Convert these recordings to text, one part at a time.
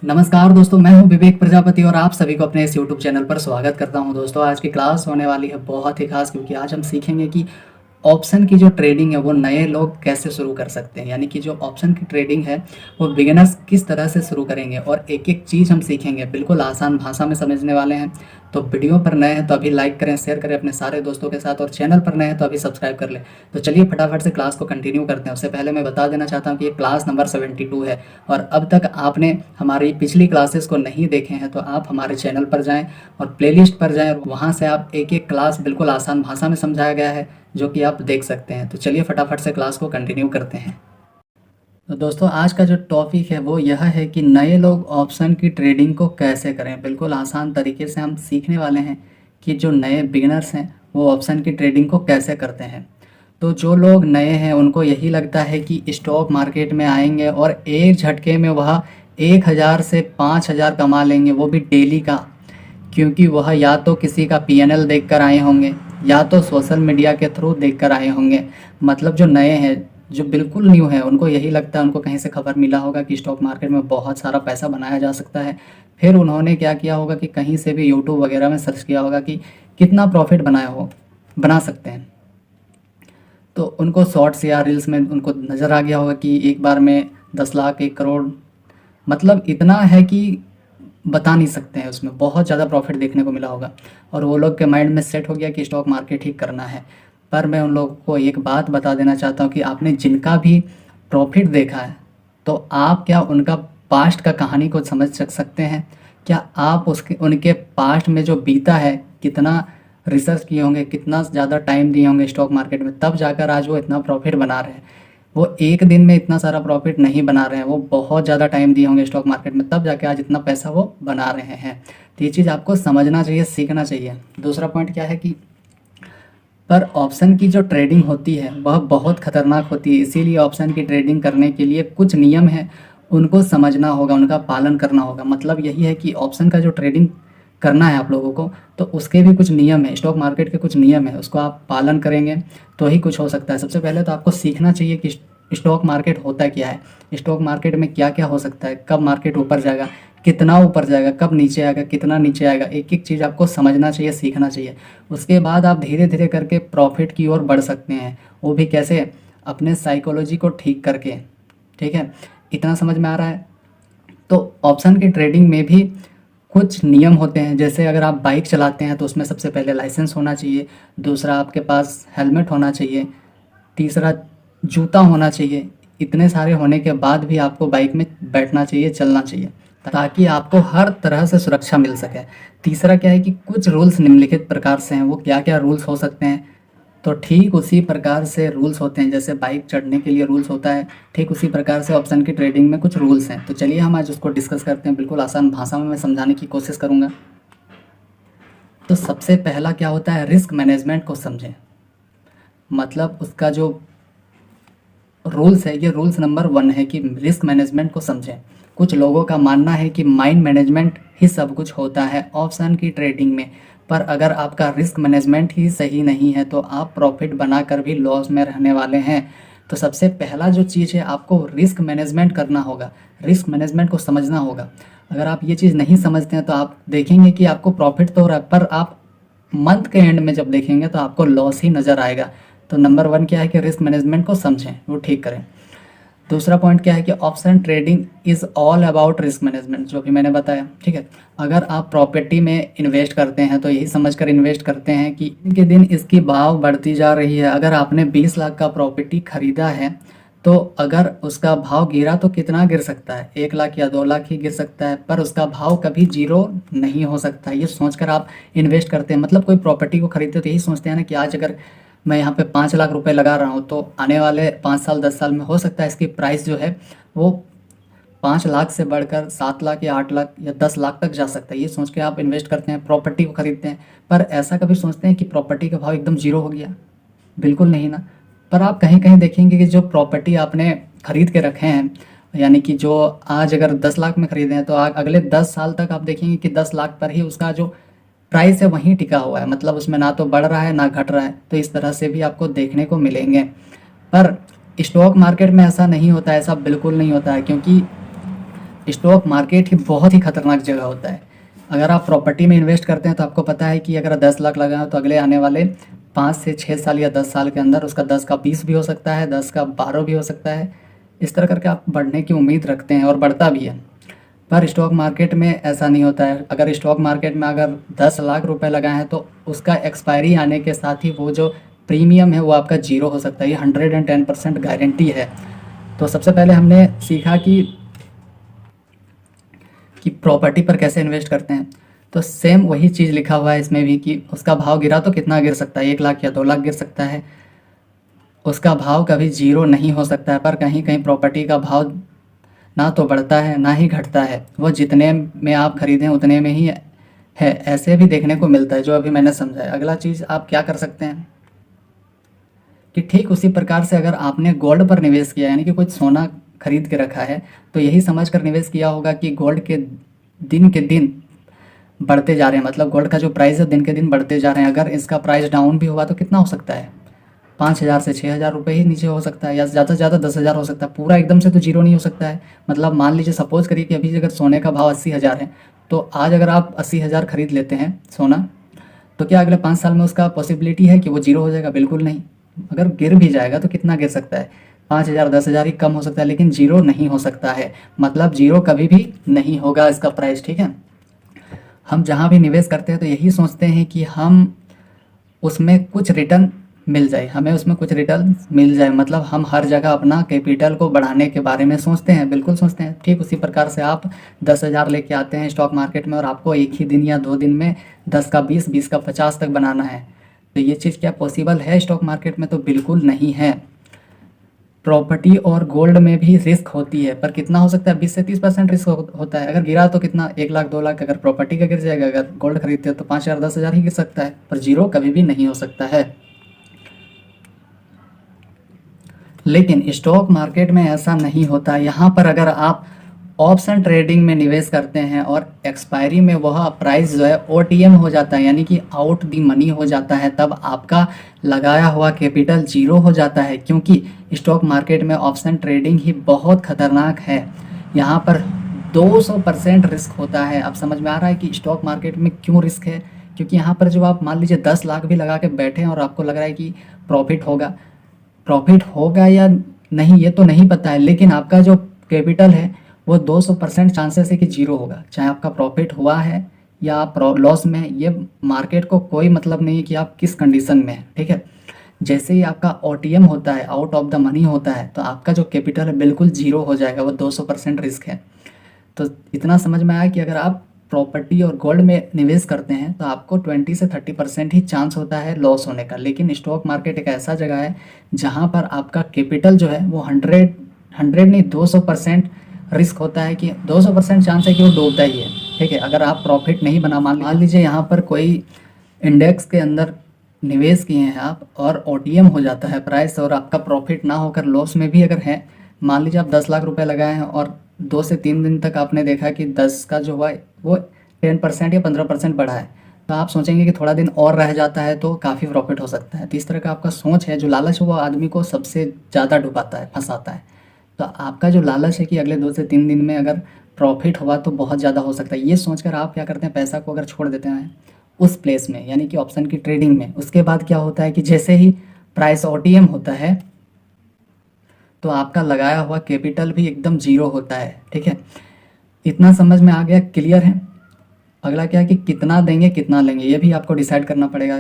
नमस्कार दोस्तों, मैं हूं विवेक प्रजापति और आप सभी को अपने इस यूट्यूब चैनल पर स्वागत करता हूं। दोस्तों, आज की क्लास होने वाली है बहुत ही खास, क्योंकि आज हम सीखेंगे कि ऑप्शन की जो ट्रेडिंग है वो नए लोग कैसे शुरू कर सकते हैं। यानी कि जो ऑप्शन की ट्रेडिंग है वो बिगिनर्स किस तरह से शुरू करेंगे और एक एक चीज़ हम सीखेंगे, बिल्कुल आसान भाषा में समझने वाले हैं। तो वीडियो पर नए हैं तो अभी लाइक करें, शेयर करें अपने सारे दोस्तों के साथ, और चैनल पर नए हैं तो अभी सब्सक्राइब कर लें। तो चलिए फटाफट से क्लास को कंटिन्यू करते हैं। उससे पहले मैं बता देना चाहता हूँ कि ये क्लास नंबर 72 है, और अब तक आपने हमारी पिछली क्लासेस को नहीं देखे हैं तो आप हमारे चैनल पर जाएं और प्लेलिस्ट पर जाएं, और वहाँ से आप एक एक क्लास बिल्कुल आसान भाषा में समझाया गया है जो कि आप देख सकते हैं। तो चलिए फटाफट से क्लास को कंटिन्यू करते हैं। तो दोस्तों, आज का जो टॉपिक है वो यह है कि नए लोग ऑप्शन की ट्रेडिंग को कैसे करें। बिल्कुल आसान तरीके से हम सीखने वाले हैं कि जो नए बिगिनर्स हैं वो ऑप्शन की ट्रेडिंग को कैसे करते हैं। तो जो लोग नए हैं उनको यही लगता है कि स्टॉक मार्केट में आएंगे और एक झटके में वह 1000 से 5000 कमा लेंगे, वो भी डेली का। क्योंकि वह या तो किसी का पीएनएल देखकर आए होंगे या तो सोशल मीडिया के थ्रू देखकर आए होंगे। मतलब जो नए हैं, जो बिल्कुल न्यू है, उनको यही लगता है, उनको कहीं से खबर मिला होगा कि स्टॉक मार्केट में बहुत सारा पैसा बनाया जा सकता है। फिर उन्होंने क्या किया होगा कि कहीं से भी यूट्यूब वगैरह में सर्च किया होगा कि कितना प्रॉफिट बना सकते हैं। तो उनको शॉर्ट्स या रील्स में उनको नज़र आ गया होगा कि एक बार में 10 लाख 1 करोड़, मतलब इतना है कि बता नहीं सकते हैं, उसमें बहुत ज़्यादा प्रॉफिट देखने को मिला होगा। और वो लोग के माइंड में सेट हो गया कि स्टॉक मार्केट ही करना है। पर मैं उन लोगों को एक बात बता देना चाहता हूँ कि आपने जिनका भी प्रॉफिट देखा है तो आप क्या उनका पास्ट का कहानी को समझ सकते हैं? क्या आप उनके पास्ट में जो बीता है, कितना रिसर्च किए होंगे, कितना ज़्यादा टाइम दिए होंगे स्टॉक मार्केट में, तब जाकर आज वो इतना प्रॉफिट बना रहे हैं। वो एक दिन में इतना सारा प्रॉफिट नहीं बना रहे हैं, वो बहुत ज़्यादा टाइम दिए होंगे स्टॉक मार्केट में, तब जाके आज इतना पैसा वो बना रहे हैं। तो ये चीज़ आपको समझना चाहिए, सीखना चाहिए। दूसरा पॉइंट क्या है कि पर ऑप्शन की जो ट्रेडिंग होती है वह बहुत खतरनाक होती है। इसीलिए ऑप्शन की ट्रेडिंग करने के लिए कुछ नियम है, उनको समझना होगा, उनका पालन करना होगा। मतलब यही है कि ऑप्शन का जो ट्रेडिंग करना है आप लोगों को, तो उसके भी कुछ नियम है, स्टॉक मार्केट के कुछ नियम है, उसको आप पालन करेंगे तो ही कुछ हो सकता है। सबसे पहले तो आपको सीखना चाहिए कि स्टॉक मार्केट होता क्या है, स्टॉक मार्केट में क्या क्या हो सकता है, कब मार्केट ऊपर जाएगा, कितना ऊपर जाएगा, कब नीचे आएगा, कितना नीचे आएगा। एक एक चीज़ आपको समझना चाहिए, सीखना चाहिए। उसके बाद आप धीरे धीरे करके प्रॉफिट की ओर बढ़ सकते हैं। वो भी कैसे? अपने साइकोलॉजी को ठीक करके। ठीक है, इतना समझ में आ रहा है? तो ऑप्शन की ट्रेडिंग में भी कुछ नियम होते हैं। जैसे अगर आप बाइक चलाते हैं तो उसमें सबसे पहले लाइसेंस होना चाहिए, दूसरा आपके पास हेलमेट होना चाहिए, तीसरा जूता होना चाहिए। इतने सारे होने के बाद भी आपको बाइक में बैठना चाहिए, चलना चाहिए, ताकि आपको हर तरह से सुरक्षा मिल सके। तीसरा क्या है कि कुछ रूल्स निम्नलिखित प्रकार से हैं। वो क्या क्या रूल्स हो सकते हैं? तो ठीक उसी प्रकार से रूल्स होते हैं, जैसे बाइक चढ़ने के लिए रूल्स होता है, ठीक उसी प्रकार से ऑप्शन की ट्रेडिंग में कुछ रूल्स हैं। तो चलिए हम आज उसको डिस्कस करते हैं। बिल्कुल आसान भाषा में मैं समझाने की कोशिश करूँगा। तो सबसे पहला क्या होता है, रिस्क मैनेजमेंट को समझें। मतलब उसका जो रूल्स है, ये रूल्स नंबर 1 है कि रिस्क मैनेजमेंट को समझें। कुछ लोगों का मानना है कि माइंड मैनेजमेंट ही सब कुछ होता है ऑप्शन की ट्रेडिंग में, पर अगर आपका रिस्क मैनेजमेंट ही सही नहीं है तो आप प्रॉफिट बनाकर भी लॉस में रहने वाले हैं। तो सबसे पहला जो चीज़ है, आपको रिस्क मैनेजमेंट करना होगा, रिस्क मैनेजमेंट को समझना होगा। अगर आप ये चीज़ नहीं समझते हैं तो आप देखेंगे कि आपको प्रॉफिट तो हो रहा है, पर आप मंथ के एंड में जब देखेंगे तो आपको लॉस ही नज़र आएगा। तो नंबर 1 क्या है कि रिस्क मैनेजमेंट को समझें, वो ठीक करें। दूसरा पॉइंट क्या है कि option trading is all about risk management, जो भी मैंने बताया। ठीक है, अगर आप प्रॉपर्टी में इन्वेस्ट करते हैं तो यही समझकर इन्वेस्ट करते हैं कि दिन के दिन इसकी भाव बढ़ती जा रही है। अगर आपने 20 लाख का प्रॉपर्टी खरीदा है तो अगर उसका भाव गिरा तो कितना गिर सकता है? 1 लाख या 2 लाख ही गिर सकता है, पर उसका भाव कभी जीरो नहीं हो सकता। ये सोचकर आप इन्वेस्ट करते हैं। मतलब कोई प्रॉपर्टी को खरीदते हो तो यही सोचते हैं ना कि आज अगर मैं यहाँ पे 5 लाख रुपए लगा रहा हूँ तो आने वाले 5 साल 10 साल में हो सकता है इसकी प्राइस जो है वो 5 लाख से बढ़कर 7 लाख या 8 लाख या 10 लाख तक जा सकता है। ये सोच के आप इन्वेस्ट करते हैं, प्रॉपर्टी को खरीदते हैं। पर ऐसा कभी सोचते हैं कि प्रॉपर्टी का भाव एकदम जीरो हो गया? बिल्कुल नहीं ना। पर आप कहीं कहीं देखेंगे कि जो प्रॉपर्टी आपने खरीद के रखे हैं, यानी कि जो आज अगर 10 लाख में खरीदे हैं तो अगले 10 साल तक आप देखेंगे कि 10 लाख पर ही उसका जो प्राइस है वहीं टिका हुआ है। मतलब उसमें ना तो बढ़ रहा है ना घट रहा है। तो इस तरह से भी आपको देखने को मिलेंगे। पर स्टॉक मार्केट में ऐसा नहीं होता है, ऐसा बिल्कुल नहीं होता है, क्योंकि स्टॉक मार्केट ही बहुत ही खतरनाक जगह होता है। अगर आप प्रॉपर्टी में इन्वेस्ट करते हैं तो आपको पता है कि अगर 10 लाख लगाएं तो अगले आने वाले 5 से 6 साल या 10 साल के अंदर उसका 10 का 20 भी हो सकता है, 10 का 12 भी हो सकता है। इस तरह करके आप बढ़ने की उम्मीद रखते हैं और बढ़ता भी है। पर स्टॉक मार्केट में ऐसा नहीं होता है। अगर स्टॉक मार्केट में अगर 10 लाख रुपए लगाए हैं तो उसका एक्सपायरी आने के साथ ही वो जो प्रीमियम है वो आपका जीरो हो सकता है। ये 110% गारंटी है। तो सबसे पहले हमने सीखा कि प्रॉपर्टी पर कैसे इन्वेस्ट करते हैं। तो सेम वही चीज़ लिखा हुआ है इसमें भी कि उसका भाव गिरा तो कितना गिर सकता है, 1 लाख या 2 लाख गिर सकता है। उसका भाव कभी जीरो नहीं हो सकता है। पर कहीं कहीं प्रॉपर्टी का भाव ना तो बढ़ता है ना ही घटता है, वो जितने में आप खरीदें उतने में ही है। ऐसे भी देखने को मिलता है जो अभी मैंने समझाया। अगला चीज़ आप क्या कर सकते हैं कि ठीक उसी प्रकार से अगर आपने गोल्ड पर निवेश किया, यानी कि कुछ सोना खरीद के रखा है, तो यही समझ कर निवेश किया होगा कि गोल्ड के दिन बढ़ते जा रहे हैं। मतलब गोल्ड का जो प्राइस है दिन के दिन बढ़ते जा रहे हैं। अगर इसका प्राइस डाउन भी हुआ तो कितना हो सकता है, 5,000 से 6,000 रुपये ही नीचे हो सकता है, या ज़्यादा से ज़्यादा 10,000 हो सकता है। पूरा एकदम से तो जीरो नहीं हो सकता है। मतलब मान लीजिए सपोज करिए कि अभी अगर सोने का भाव 80,000 है, तो आज अगर आप 80,000 खरीद लेते हैं सोना, तो क्या अगले 5 साल में उसका पॉसिबिलिटी है कि वो जीरो हो जाएगा? बिल्कुल नहीं। अगर गिर भी जाएगा तो कितना गिर सकता है, 5,000 10,000 ही कम हो सकता है, लेकिन जीरो नहीं हो सकता है। मतलब जीरो कभी भी नहीं होगा इसका प्राइस, ठीक है। हम जहाँ भी निवेश करते हैं तो यही सोचते हैं कि हम उसमें कुछ रिटर्न मिल जाए, हमें उसमें कुछ रिटर्न मिल जाए। मतलब हम हर जगह अपना कैपिटल को बढ़ाने के बारे में सोचते हैं, बिल्कुल सोचते हैं। ठीक उसी प्रकार से आप 10,000 लेके आते हैं स्टॉक मार्केट में और आपको एक ही दिन या 2 दिन में 10 का 20, 20 का 50 तक बनाना है। तो ये चीज़ क्या पॉसिबल है स्टॉक मार्केट में? तो बिल्कुल नहीं है। प्रॉपर्टी और गोल्ड में भी रिस्क होती है, पर कितना हो सकता है, 20 से 30% रिस्क होता है। अगर गिरा तो कितना, 1 लाख 2 लाख अगर प्रॉपर्टी का गिर जाएगा। अगर गोल्ड खरीदते हो तो 5,000 10,000 ही गिर सकता है, पर जीरो कभी भी नहीं हो सकता है। लेकिन स्टॉक मार्केट में ऐसा नहीं होता। यहाँ पर अगर आप ऑप्शन ट्रेडिंग में निवेश करते हैं और एक्सपायरी में वह प्राइस जो है OTM हो जाता है, यानी कि आउट दी मनी हो जाता है, तब आपका लगाया हुआ कैपिटल जीरो हो जाता है। क्योंकि स्टॉक मार्केट में ऑप्शन ट्रेडिंग ही बहुत खतरनाक है। यहाँ पर 200% रिस्क होता है। अब समझ में आ रहा है कि स्टॉक मार्केट में क्यों रिस्क है। क्योंकि यहाँ पर जो आप मान लीजिए 10 लाख भी लगा के बैठे हैं और आपको लग रहा है कि प्रॉफिट होगा या नहीं ये तो नहीं पता है, लेकिन आपका जो कैपिटल है वो 200% चांसेस है कि जीरो होगा। चाहे आपका प्रॉफिट हुआ है या आप लॉस में है, ये मार्केट को कोई मतलब नहीं है कि आप किस कंडीशन में हैं, ठीक है। जैसे ही आपका OTM होता है, आउट ऑफ द मनी होता है, तो आपका जो कैपिटल है बिल्कुल जीरो हो जाएगा। वो 200% रिस्क है। तो इतना समझ में आया कि अगर आप प्रॉपर्टी और गोल्ड में निवेश करते हैं तो आपको 20 से 30% ही चांस होता है लॉस होने का। लेकिन स्टॉक मार्केट एक ऐसा जगह है जहां पर आपका कैपिटल जो है वो 100 नहीं 200% रिस्क होता है कि 200% चांस है कि वो डूबता ही है, ठीक है। अगर आप प्रॉफिट नहीं बना, मान लीजिए यहाँ पर कोई इंडेक्स के अंदर निवेश किए हैं आप और OTM हो जाता है प्राइस और आपका प्रॉफिट ना होकर लॉस में भी अगर है, मान लीजिए आप 10 लाख रुपए लगाए हैं और 2 से 3 दिन तक आपने देखा कि 10 का जो हुआ वो 10% या 15% बढ़ा है, तो आप सोचेंगे कि थोड़ा दिन और रह जाता है तो काफ़ी प्रॉफिट हो सकता है। तो इस तरह का आपका सोच है, जो लालच है वो आदमी को सबसे ज़्यादा डुबाता है, फंसाता है। तो आपका जो लालच है कि अगले 2 से 3 दिन में अगर प्रॉफिट हुआ तो बहुत ज़्यादा हो सकता है, ये सोचकर आप क्या करते हैं, पैसा को अगर छोड़ देते हैं उस प्लेस में, यानी कि ऑप्शन की ट्रेडिंग में। उसके बाद क्या होता है कि जैसे ही प्राइस OTM होता है तो आपका लगाया हुआ कैपिटल भी एकदम जीरो होता है, ठीक है। इतना समझ में आ गया, क्लियर है। अगला क्या है कि कितना देंगे कितना लेंगे, ये भी आपको डिसाइड करना पड़ेगा।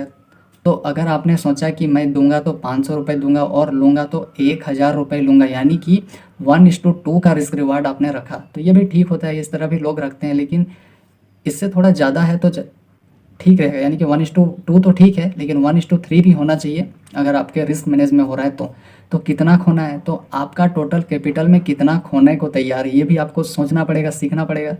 तो अगर आपने सोचा कि मैं दूंगा तो 500 रुपये दूंगा और लूँगा तो 1,000 रुपये लूँगा, यानी कि 1:2 का रिस्क रिवार्ड आपने रखा, तो ये भी ठीक होता है। इस तरह भी लोग रखते हैं, लेकिन इससे थोड़ा ज़्यादा है तो ठीक रहेगा। यानी कि 1:2 तो ठीक है, लेकिन 1:3 भी होना चाहिए अगर आपके रिस्क मैनेज में हो रहा है तो कितना खोना है, तो आपका टोटल कैपिटल में कितना खोने को तैयार है, ये भी आपको सोचना पड़ेगा, सीखना पड़ेगा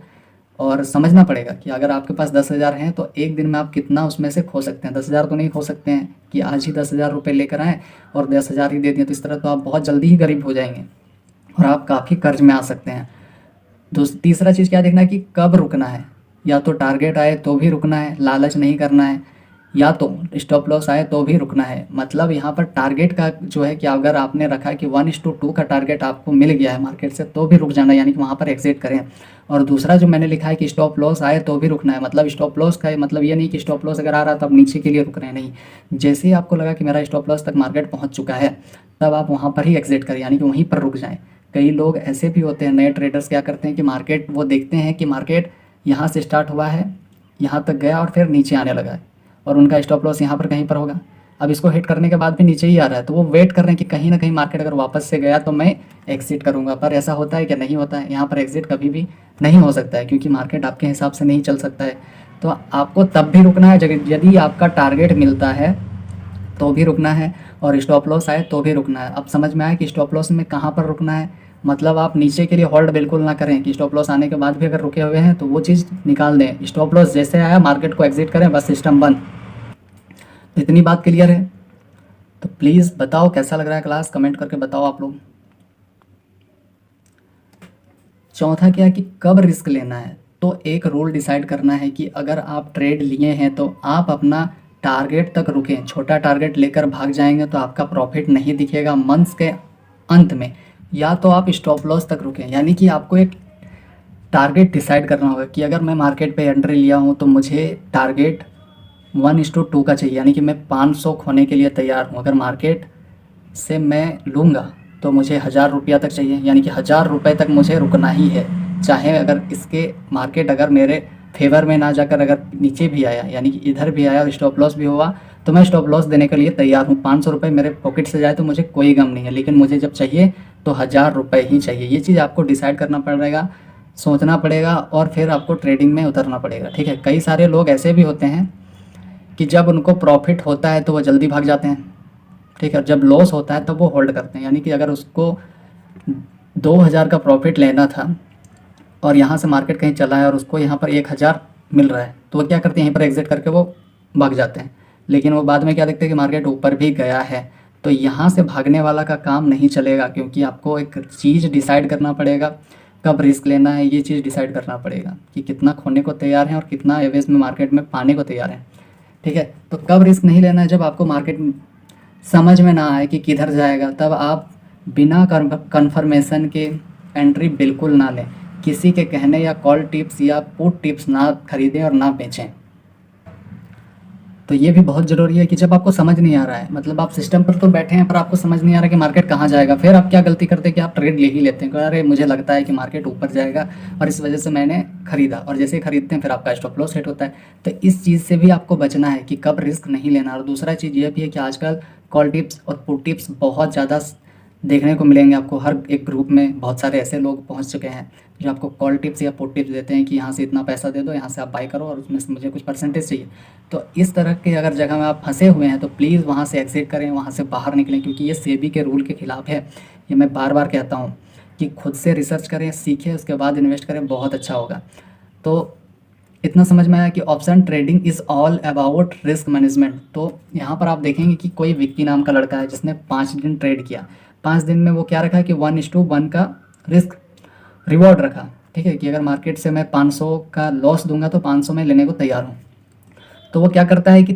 और समझना पड़ेगा कि अगर आपके पास 10,000 हैं तो एक दिन में आप कितना उसमें से खो सकते हैं। 10,000 तो नहीं खो सकते हैं कि आज ही 10,000 रुपये लेकर आएँ और 10,000 ही दे दिए, तो इस तरह तो आप बहुत जल्दी ही गरीब हो जाएंगे और आप काफ़ी कर्ज में आ सकते हैं। तीसरा चीज़ क्या देखना है कि कब रुकना है, या तो टारगेट आए तो भी रुकना है, लालच नहीं करना है, या तो स्टॉप लॉस आए तो भी रुकना है। मतलब यहाँ पर टारगेट का जो है कि अगर आपने रखा है कि 1:2 का टारगेट आपको मिल गया है मार्केट से तो भी रुक जाना, यानी कि वहाँ पर एग्जिट करें। और दूसरा जो मैंने लिखा है कि स्टॉप लॉस आए तो भी रुकना है, मतलब स्टॉप लॉस का मतलब ये नहीं कि स्टॉप लॉस अगर आ रहा है तो आप नीचे के लिए रुक रहे हैं, नहीं। जैसे ही आपको लगा कि मेरा स्टॉप लॉस तक मार्केट पहुँच चुका है तब आप वहाँ पर ही एग्जिट करें, यानी कि वहीं पर रुक जाएँ। कई लोग ऐसे भी होते हैं, नए ट्रेडर्स क्या करते हैं कि मार्केट वो देखते हैं कि मार्केट यहाँ से स्टार्ट हुआ है, यहाँ तक गया और फिर नीचे आने लगा है और उनका स्टॉप लॉस यहाँ पर कहीं पर होगा। अब इसको हिट करने के बाद भी नीचे ही आ रहा है तो वो वेट कर रहे हैं कि कहीं ना कहीं मार्केट अगर वापस से गया तो मैं एग्जिट करूँगा। पर ऐसा होता है क्या? नहीं होता है। यहाँ पर एग्जिट कभी भी नहीं हो सकता है क्योंकि मार्केट आपके हिसाब से नहीं चल सकता है। तो आपको तब भी रुकना है यदि आपका टारगेट मिलता है तो भी रुकना है और स्टॉप लॉस आए तो भी रुकना है। अब समझ में आया कि स्टॉप लॉस में कहाँ पर रुकना है। मतलब आप नीचे के लिए होल्ड बिल्कुल ना करें कि स्टॉप लॉस आने के बाद भी अगर रुके हुए हैं तो वो चीज़ निकाल दें। स्टॉप लॉस जैसे आया मार्केट को एग्जिट करें, बस सिस्टम बंद। तो इतनी बात क्लियर है? तो प्लीज़ बताओ कैसा लग रहा है क्लास, कमेंट करके बताओ आप लोग। चौथा क्या है कि कब रिस्क लेना है। तो एक रूल डिसाइड करना है कि अगर आप ट्रेड लिए हैं तो आप अपना टारगेट तक रुकें। छोटा टारगेट लेकर भाग जाएंगे तो आपका प्रॉफिट नहीं दिखेगा मंथ्स के अंत में। या तो आप स्टॉप लॉस तक रुकें, यानी कि आपको एक टारगेट डिसाइड करना होगा कि अगर मैं मार्केट पे एंट्री लिया हूँ तो मुझे टारगेट 1:2 का चाहिए, यानी कि मैं 500 खोने के लिए तैयार हूँ। अगर मार्केट से मैं लूँगा तो मुझे 1000 रुपया तक चाहिए, यानी कि 1000 रुपये तक मुझे रुकना ही है। चाहे अगर इसके मार्केट अगर मेरे फेवर में ना जाकर अगर नीचे भी आया, यानी कि इधर भी आया और स्टॉप लॉस भी हुआ तो मैं स्टॉप लॉस देने के लिए तैयार हूँ। 500 रुपये मेरे पॉकेट से जाए तो मुझे कोई गम नहीं है, लेकिन मुझे जब चाहिए तो 1000 रुपये ही चाहिए। ये चीज़ आपको डिसाइड करना पड़ेगा, सोचना पड़ेगा और फिर आपको ट्रेडिंग में उतरना पड़ेगा। ठीक है, कई सारे लोग ऐसे भी होते हैं कि जब उनको प्रॉफिट होता है तो वो जल्दी भाग जाते हैं। ठीक है, जब लॉस होता है तब वो होल्ड करते हैं। यानी कि अगर उसको 2000 का प्रॉफिट लेना था और यहाँ से मार्केट कहीं चला है और उसको यहाँ पर 1000 मिल रहा है तो वो क्या करते हैं, यहीं पर एग्जिट करके वो भाग जाते हैं। लेकिन वो बाद में क्या देखते हैं कि मार्केट ऊपर भी गया है। तो यहाँ से भागने वाला का काम नहीं चलेगा, क्योंकि आपको एक चीज़ डिसाइड करना पड़ेगा कब रिस्क लेना है। ये चीज़ डिसाइड करना पड़ेगा कि कितना खोने को तैयार है और कितना एवरेज में मार्केट में पाने को तैयार है। ठीक है, तो कब रिस्क नहीं लेना है? जब आपको मार्केट समझ में ना आए कि किधर जाएगा तब आप बिना कन्फर्मेशन के एंट्री बिल्कुल ना लें। किसी के कहने या कॉल टिप्स या पुट टिप्स ना खरीदें और ना बेचें। तो ये भी बहुत ज़रूरी है कि जब आपको समझ नहीं आ रहा है, मतलब आप सिस्टम पर तो बैठे हैं पर आपको समझ नहीं आ रहा कि मार्केट कहाँ जाएगा, फिर आप क्या गलती करते हैं कि आप ट्रेड ले ही लेते हैं। अरे मुझे लगता है कि मार्केट ऊपर जाएगा और इस वजह से मैंने खरीदा, और जैसे ही खरीदते हैं फिर आपका स्टॉप लॉस हिट होता है। तो इस चीज़ से भी आपको बचना है कि कब रिस्क नहीं लेना। और दूसरा चीज़ ये भी है कि आजकल कॉल टिप्स और पुट टिप्स बहुत ज़्यादा देखने को मिलेंगे आपको। हर एक ग्रुप में बहुत सारे ऐसे लोग पहुंच चुके हैं जो आपको कॉल टिप्स या पुट टिप्स देते हैं कि यहाँ से इतना पैसा दे दो, यहाँ से आप बाई करो और उसमें से मुझे कुछ परसेंटेज चाहिए। तो इस तरह के अगर जगह में आप फंसे हुए हैं तो प्लीज़ वहाँ से एग्जिट करें, वहाँ से बाहर निकलें, क्योंकि ये सेबी के रूल के खिलाफ है। ये मैं बार बार कहता हूँ कि खुद से रिसर्च करें, सीखें, उसके बाद इन्वेस्ट करें, बहुत अच्छा होगा। तो इतना समझ में आया कि option trading is all about risk management. तो यहाँ पर आप देखेंगे कि कोई विक्की नाम का लड़का है जिसने 5 दिन ट्रेड किया। 5 दिन में वो क्या रखा कि 1:1 का रिस्क रिवॉर्ड रखा। ठीक है, कि अगर मार्केट से मैं 500 का लॉस दूंगा तो 500 में लेने को तैयार हूँ। तो वो क्या करता है कि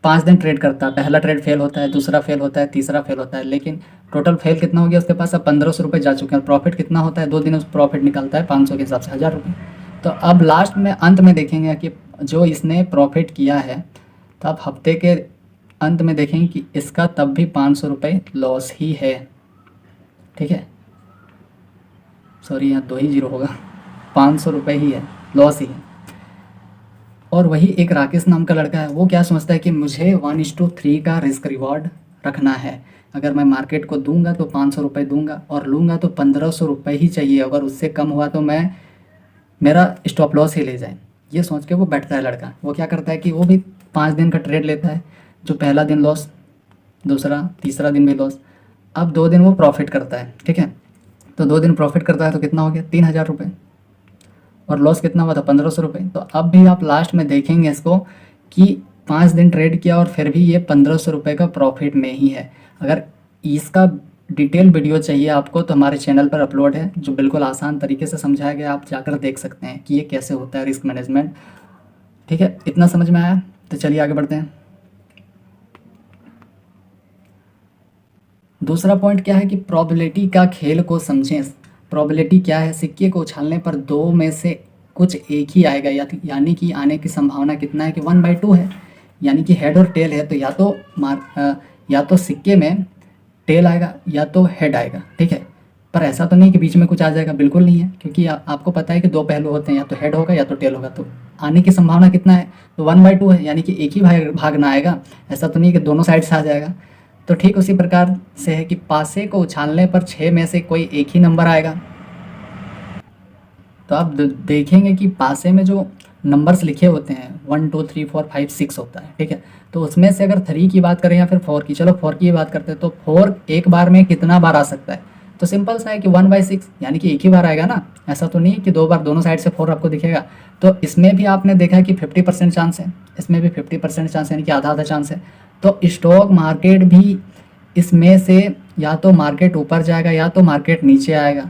5 दिन ट्रेड करता है। पहला ट्रेड फेल होता है, दूसरा फेल होता है, तीसरा फेल होता है, लेकिन टोटल फेल कितना हो गया उसके पास? अब 1500 रुपये जा चुके हैं। प्रॉफिट कितना होता है? 2 दिन उस प्रॉफिट निकलता है 500 के हिसाब से 1000 रुपये। तो अब लास्ट में अंत में देखेंगे कि जो इसने प्रॉफिट किया है तो आप हफ्ते के अंत में देखेंगे कि इसका तब भी 500 रुपये लॉस ही है। ठीक है, सॉरी यहाँ 2 ही जीरो होगा, 500 रुपये ही है, लॉस ही है। और वही एक राकेश नाम का लड़का है, वो क्या समझता है कि मुझे 1:3 का रिस्क रिवॉर्ड रखना है। अगर मैं मार्केट को दूंगा तो 500 रुपये दूंगा और लूँगा तो 1500 रुपये ही चाहिए। अगर उससे कम हुआ तो मैं मेरा स्टॉप लॉस ही ले जाए, ये सोच के वो बैठता है लड़का। वो क्या करता है कि वो भी 5 दिन का ट्रेड लेता है। जो पहला दिन लॉस, दूसरा तीसरा दिन भी लॉस, अब 2 दिन वो प्रॉफिट करता है। ठीक है, तो 2 दिन प्रॉफिट करता है तो कितना हो गया? 3000 रुपये। और लॉस कितना हुआ था? 1500 रुपये। तो अब भी आप लास्ट में देखेंगे इसको कि 5 दिन ट्रेड किया और फिर भी ये 1500 रुपये का प्रॉफिट में ही है। अगर इसका डिटेल वीडियो चाहिए आपको तो हमारे चैनल पर अपलोड है, जो बिल्कुल आसान तरीके से समझाया गया। आप जाकर देख सकते हैं कि ये कैसे होता है रिस्क मैनेजमेंट। ठीक है, इतना समझ में आया? तो चलिए आगे बढ़ते हैं। दूसरा पॉइंट क्या है कि प्रोबेबिलिटी का खेल को समझें। प्रोबेबिलिटी क्या है? सिक्के को उछालने पर दो में से कुछ एक ही आएगा, यानी कि आने की संभावना कितना है कि 1/2 है, यानी कि हेड और टेल है तो या तो सिक्के में टेल आएगा या तो हेड आएगा, ठीक है। पर ऐसा तो नहीं कि बीच में कुछ आ जाएगा, बिल्कुल नहीं है, क्योंकि आपको पता है कि दो पहलू होते हैं, या तो हेड होगा या तो टेल होगा। तो आने की संभावना कितना है? तो 1/2 है, यानी कि एक ही भाग ना आएगा। ऐसा तो नहीं कि दोनों साइड से आ जाएगा। तो ठीक उसी प्रकार से है कि पासे को उछालने पर 6 में से कोई एक ही नंबर आएगा। तो आप देखेंगे कि पासे में जो नंबर्स लिखे होते हैं 1 2 3 4 5 6 होता है, ठीक है। तो उसमें से अगर 3 की बात करें या फिर 4 की, चलो 4 की बात करते हैं, तो 4 एक बार में कितना बार आ सकता है? तो सिंपल सा है कि 1/6, यानी कि एक ही बार आएगा ना। ऐसा तो नहीं कि दो बार दोनों साइड से 4 आपको दिखेगा। तो इसमें भी आपने देखा कि 50% चांस है, इसमें भी 50% चांस, यानी कि आधा आधा चांस है। तो स्टॉक मार्केट भी इसमें से या तो मार्केट ऊपर जाएगा या तो मार्केट नीचे आएगा।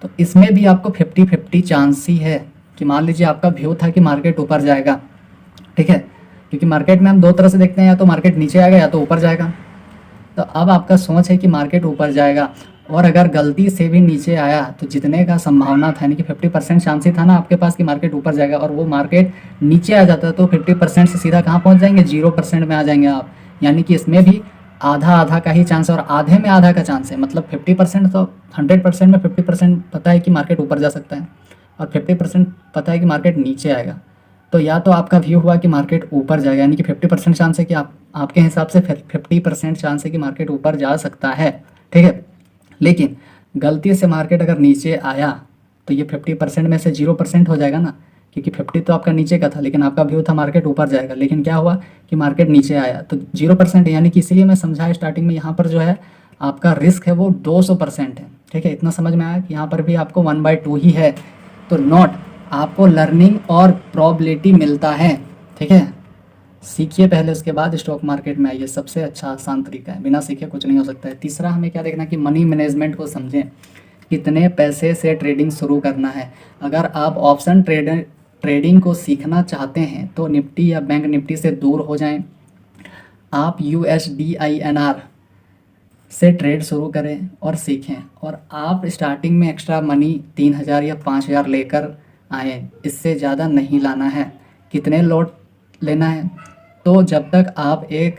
तो इसमें भी आपको 50-50 चांस ही है कि मान लीजिए आपका व्यू था कि मार्केट ऊपर जाएगा, ठीक है, क्योंकि मार्केट में हम दो तरह से देखते हैं, या तो मार्केट नीचे आएगा या तो ऊपर जाएगा। तो अब आपका सोच है कि मार्केट ऊपर जाएगा, और अगर गलती से भी नीचे आया तो जितने का संभावना था, यानी कि 50% चांस ही था ना आपके पास कि मार्केट ऊपर जाएगा, और वो मार्केट नीचे आ जाता है तो 50% से सीधा कहाँ पहुँच जाएंगे? 0% में आ जाएंगे आप। यानी कि इसमें भी आधा आधा का ही चांस है, और आधे में आधा का चांस है। मतलब 50% तो 100% में 50% पता है कि मार्केट ऊपर जा सकता है, और 50% पता है कि मार्केट नीचे आएगा। तो या तो आपका व्यू हुआ कि मार्केट ऊपर जाएगा, यानी कि 50% चांस है कि आपके हिसाब से 50% चांस है कि मार्केट ऊपर जा सकता है, ठीक है। लेकिन गलती से मार्केट अगर नीचे आया तो ये 50% में से 0% हो जाएगा ना, क्योंकि 50 तो आपका नीचे का था, लेकिन आपका व्यू था मार्केट ऊपर जाएगा। लेकिन क्या हुआ कि मार्केट नीचे आया तो 0%, यानी कि इसीलिए मैं समझाया स्टार्टिंग में, यहाँ पर जो है आपका रिस्क है वो 200% है, ठीक है। इतना समझ में आया कि यहाँ पर भी आपको 1/2 ही है। तो नोट, आपको लर्निंग और प्रोबेबिलिटी मिलता है, ठीक है। सीखिए पहले, उसके बाद स्टॉक मार्केट में आइए। सबसे अच्छा आसान तरीका है, बिना सीखे कुछ नहीं हो सकता है। तीसरा हमें क्या देखना कि मनी मैनेजमेंट को समझें। कितने पैसे से ट्रेडिंग शुरू करना है? अगर आप ऑप्शन ट्रेडिंग को सीखना चाहते हैं तो निफ्टी या बैंक निफ्टी से दूर हो जाएं। आप USD/INR से ट्रेड शुरू करें और सीखें, और आप स्टार्टिंग में एक्स्ट्रा मनी 3,000 या 5,000 लेकर आएँ। इससे ज़्यादा नहीं लाना है। कितने लॉट लेना है? तो जब तक आप एक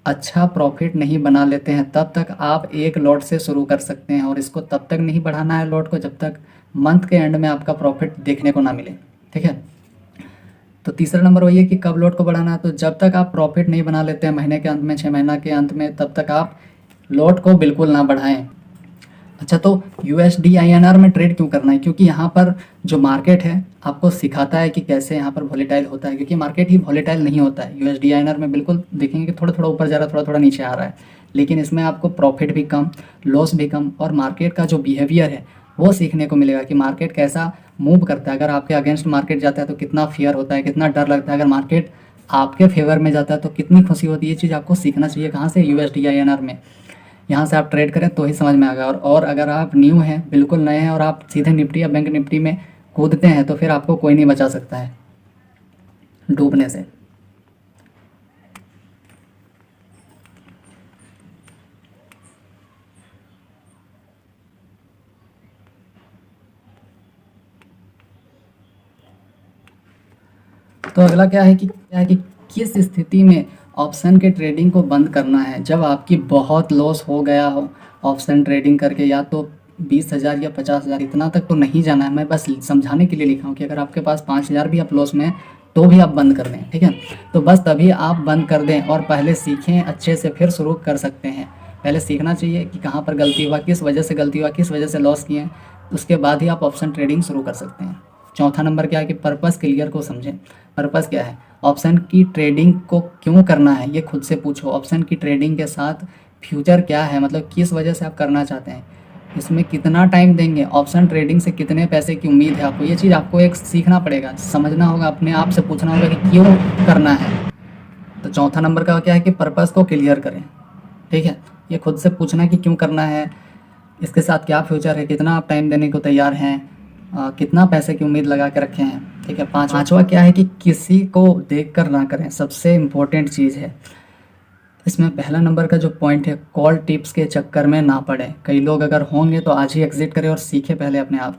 अच्छा प्रॉफिट नहीं बना लेते हैं तब तक आप एक लॉट से शुरू कर सकते हैं, और इसको तब तक नहीं बढ़ाना है लॉट को जब तक मंथ के एंड में आपका प्रॉफिट देखने को ना मिले, ठीक है। तो तीसरा नंबर वही है कि कब लॉट को बढ़ाना है? तो जब तक आप प्रॉफिट नहीं बना लेते हैं महीने के अंत में, 6 महीना के अंत में, तब तक आप लॉट को बिल्कुल ना बढ़ाएं। अच्छा, तो USD/INR में ट्रेड क्यों करना है? क्योंकि यहाँ पर जो मार्केट है आपको सिखाता है कि कैसे यहाँ पर वॉलेटाइल होता है, क्योंकि मार्केट ही वॉलेटाइल नहीं होता है। USD/INR में बिल्कुल देखेंगे कि थोड़ा थोड़ा ऊपर जा रहा है, थोड़ा थोड़ा नीचे आ रहा है, लेकिन इसमें आपको प्रॉफिट भी कम, लॉस भी कम, और मार्केट का जो बिहेवियर है वो सीखने को मिलेगा कि मार्केट कैसा मूव करता है। अगर आपके अगेंस्ट मार्केट जाता है तो कितना फियर होता है, कितना डर लगता है। अगर मार्केट आपके फेवर में जाता है तो कितनी खुशी होती है। ये चीज़ आपको सीखना चाहिए। कहाँ से? USD/INR में। यहाँ से आप ट्रेड करें तो ही समझ में आएगा। और अगर आप न्यू हैं, बिल्कुल नए हैं, और आप सीधे निफ्टी या बैंक निफ्टी में कूदते हैं तो फिर आपको कोई नहीं बचा सकता है डूबने से। तो अगला क्या है कि किस स्थिति में ऑप्शन के ट्रेडिंग को बंद करना है? जब आपकी बहुत लॉस हो गया हो ऑप्शन ट्रेडिंग करके, या तो 20,000 या 50,000, इतना तक तो नहीं जाना है। मैं बस समझाने के लिए लिखा हूँ कि अगर आपके पास 5,000 भी आप लॉस में हैं तो भी आप बंद कर दें, ठीक है। तो बस तभी आप बंद कर दें, और पहले सीखें अच्छे से, फिर शुरू कर सकते हैं। पहले सीखना चाहिए कि कहाँ पर गलती हुआ, किस वजह से गलती हुआ, किस वजह से लॉस किए, उसके बाद ही आप ऑप्शन ट्रेडिंग शुरू कर सकते हैं। चौथा नंबर क्या है कि पर्पस क्लियर को समझें। पर्पस क्या है? ऑप्शन की ट्रेडिंग को क्यों करना है ये खुद से पूछो। ऑप्शन की ट्रेडिंग के साथ फ्यूचर क्या है, मतलब किस वजह से आप करना चाहते हैं, इसमें कितना टाइम देंगे, ऑप्शन ट्रेडिंग से कितने पैसे की उम्मीद है आपको। ये चीज़ आपको एक सीखना पड़ेगा, समझना होगा, अपने आप से पूछना होगा कि क्यों करना है। तो चौथा नंबर का क्या है कि पर्पस को क्लियर करें, ठीक है। ये खुद से पूछना कि क्यों करना है, इसके साथ क्या फ्यूचर है, कितना आप टाइम देने को तैयार हैं, कितना पैसे की उम्मीद लगा के रखे हैं, ठीक है। पांचवा क्या है कि किसी को देखकर ना करें। सबसे इम्पोर्टेंट चीज़ है, इसमें पहला नंबर का जो पॉइंट है, कॉल टिप्स के चक्कर में ना पड़े। कई लोग अगर होंगे तो आज ही एग्जिट करें और सीखें पहले अपने आप,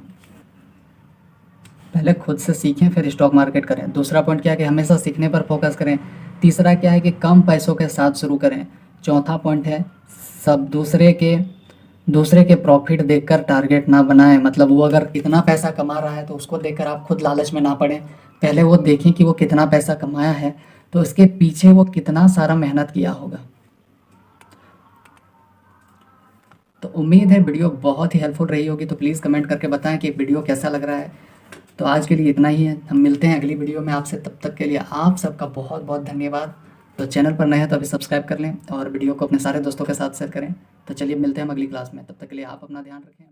पहले खुद से सीखें फिर स्टॉक मार्केट करें। दूसरा पॉइंट क्या है कि हमेशा सीखने पर फोकस करें। तीसरा क्या है कि कम पैसों के साथ शुरू करें। चौथा पॉइंट है सब दूसरे के प्रॉफिट देखकर टारगेट ना बनाएं। मतलब वो अगर कितना पैसा कमा रहा है तो उसको देखकर आप खुद लालच में ना पड़ें, पहले वो देखें कि वो कितना पैसा कमाया है तो इसके पीछे वो कितना सारा मेहनत किया होगा। तो उम्मीद है वीडियो बहुत ही हेल्पफुल रही होगी, तो प्लीज़ कमेंट करके बताएं कि वीडियो कैसा लग रहा है। तो आज के लिए इतना ही है, हम मिलते हैं अगली वीडियो में आपसे। तब तक के लिए आप सबका बहुत बहुत धन्यवाद। तो चैनल पर नए हैं तो अभी सब्सक्राइब कर लें और वीडियो को अपने सारे दोस्तों के साथ शेयर करें। तो चलिए मिलते हैं हम अगली क्लास में, तब तक के लिए आप अपना ध्यान रखें।